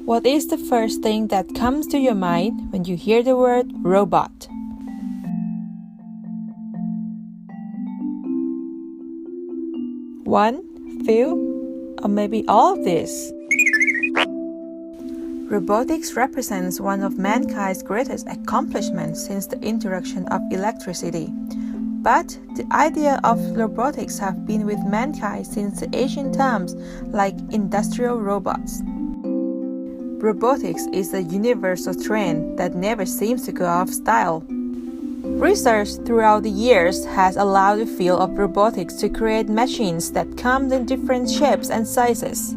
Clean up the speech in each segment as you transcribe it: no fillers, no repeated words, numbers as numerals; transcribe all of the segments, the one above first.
What is the first thing that comes to your mind when you hear the word robot? One, few, or maybe all of this? Robotics represents one of mankind's greatest accomplishments since the introduction of electricity. But the idea of robotics have been with mankind since the ancient times, like industrial robots. Robotics is a universal trend that never seems to go off style. Research throughout the years has allowed the field of robotics to create machines that come in different shapes and sizes.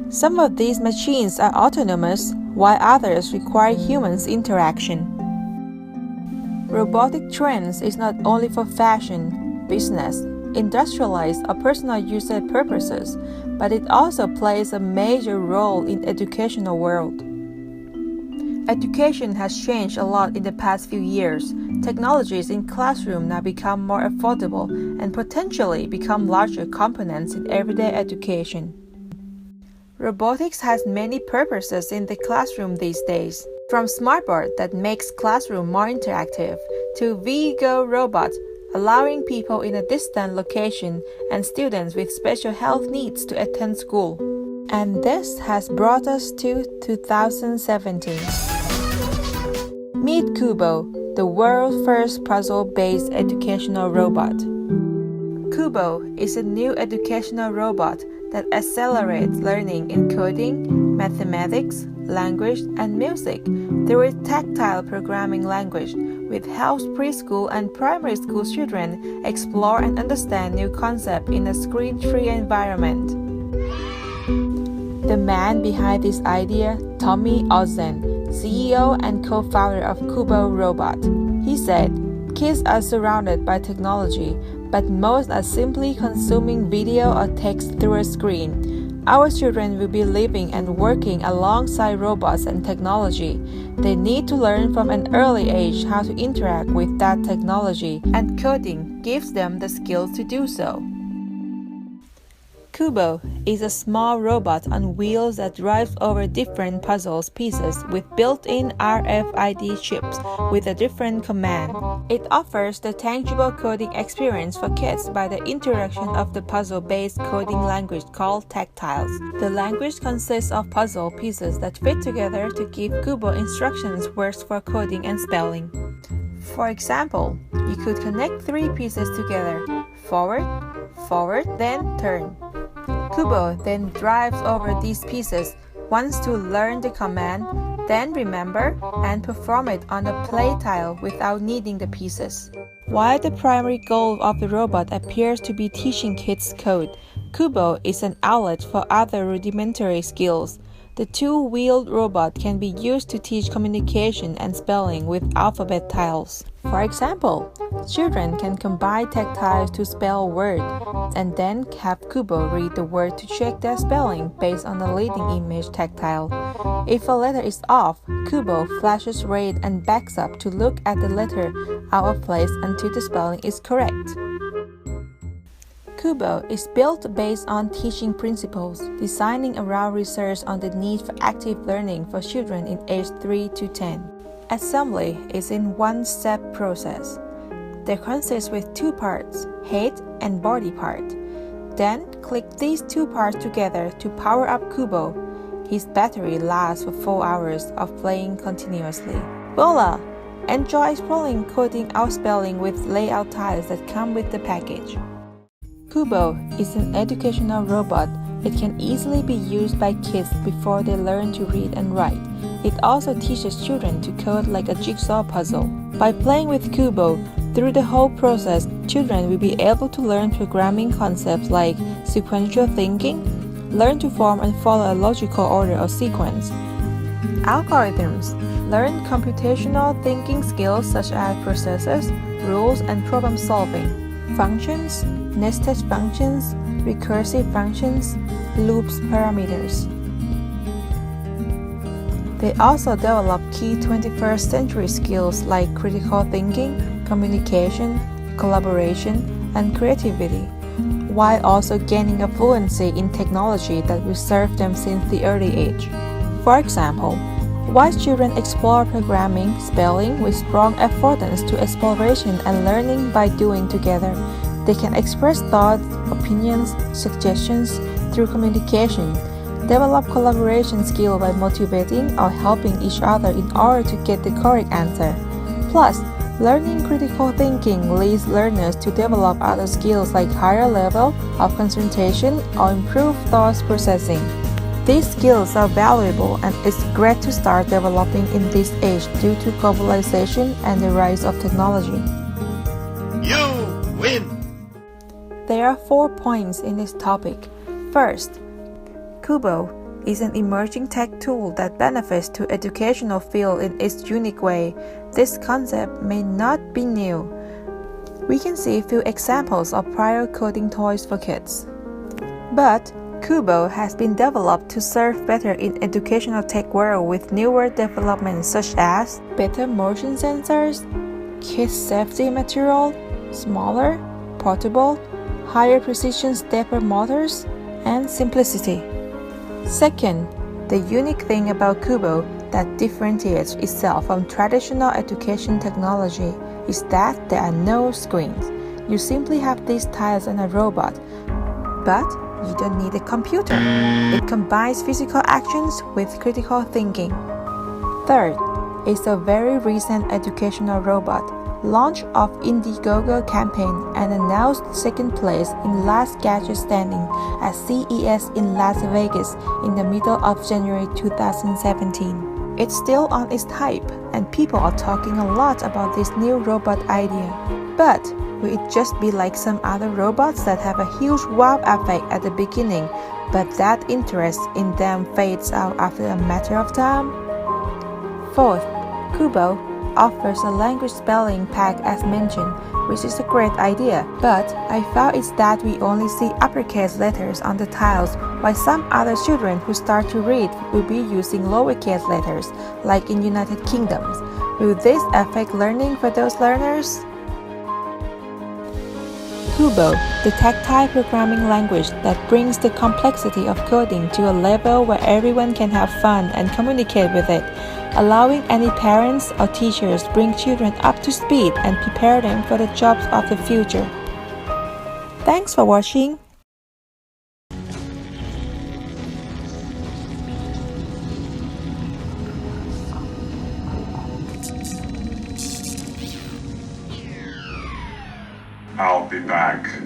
Some of these machines are autonomous, while others require humans' interaction. Robotic trends is not only for fashion, business, industrialized or personal user purposes, but it also plays a major role in the educational world. Education has changed a lot in the past few years. Technologies in classroom now become more affordable and potentially become larger components in everyday education. Robotics has many purposes in the classroom these days, from smartboard that makes classroom more interactive to VGo robots allowing people in a distant location and students with special health needs to attend school. And this has brought us to 2017. Meet Kubo, the world's first puzzle-based educational robot. Kubo is a new educational robot that accelerates learning in coding, mathematics, language, and music through a tactile programming language, which helps preschool and primary school children explore and understand new concepts in a screen-free environment. The man behind this idea, Tommy Ozen, CEO and co-founder of Kubo Robot. He said, "Kids are surrounded by technology, but most are simply consuming video or text through a screen. Our children will be living and working alongside robots and technology. They need to learn from an early age how to interact with that technology, and coding gives them the skills to do so." Kubo is a small robot on wheels that drives over different puzzle pieces with built-in RFID chips with a different command. It offers the tangible coding experience for kids by the introduction of the puzzle-based coding language called Tactiles. The language consists of puzzle pieces that fit together to give Kubo instructions words for coding and spelling. For example, you could connect 3 pieces together: forward, forward, then turn. Kubo then drives over these pieces once to learn the command, then remember and perform it on a play tile without needing the pieces. While the primary goal of the robot appears to be teaching kids code, Kubo is an outlet for other rudimentary skills. The two-wheeled robot can be used to teach communication and spelling with alphabet tiles. For example, children can combine tactiles to spell a word, and then have Kubo read the word to check their spelling based on the leading image tactile. If a letter is off, Kubo flashes red and backs up to look at the letter out of place until the spelling is correct. Kubo is built based on teaching principles, designing around research on the need for active learning for children in age 3 to 10. Assembly is in one-step process. They consist with 2 parts, head and body part. Then click these 2 parts together to power up Kubo. His battery lasts for 4 hours of playing continuously. Voila! Enjoy exploring coding out spelling with layout tiles that come with the package. Kubo is an educational robot. It can easily be used by kids before they learn to read and write. It also teaches children to code like a jigsaw puzzle. By playing with Kubo through the whole process, children will be able to learn programming concepts like sequential thinking, learn to form and follow a logical order or sequence. Algorithms, learn computational thinking skills such as processes, rules, and problem solving. Functions, nested functions, recursive functions, loops, parameters. They also develop key 21st century skills like critical thinking, communication, collaboration, and creativity, while also gaining a fluency in technology that will serve them since the early age. For example, wise children explore programming, spelling with strong affordance to exploration and learning by doing together. They can express thoughts, opinions, suggestions through communication, develop collaboration skill by motivating or helping each other in order to get the correct answer. Plus, learning critical thinking leads learners to develop other skills like higher level of concentration or improved thought processing. These skills are valuable and it's great to start developing in this age due to globalization and the rise of technology. You win! There are 4 points in this topic. First, Kubo is an emerging tech tool that benefits to educational field in its unique way. This concept may not be new. We can see a few examples of prior coding toys for kids. But Kubo has been developed to serve better in educational tech world with newer developments such as better motion sensors, kids safety material, smaller, portable, higher precision stepper motors, and simplicity. Second, the unique thing about Kubo that differentiates itself from traditional education technology is that there are no screens. You simply have these tiles and a robot, but you don't need a computer. It combines physical actions with critical thinking. Third, is a very recent educational robot, launch of Indiegogo campaign and announced second place in last gadget standing at CES in Las Vegas in the middle of January 2017. It's still on its hype and people are talking a lot about this new robot idea. But will it just be like some other robots that have a huge wow effect at the beginning, but that interest in them fades out after a matter of time? Fourth, Kubo offers a language spelling pack as mentioned, which is a great idea, but I found it's that we only see uppercase letters on the tiles, while some other children who start to read will be using lowercase letters, like in United Kingdoms. Will this affect learning for those learners? Kubo, the tactile programming language that brings the complexity of coding to a level where everyone can have fun and communicate with it, allowing any parents or teachers bring children up to speed and prepare them for the jobs of the future. Thanks for watching. I'll be back.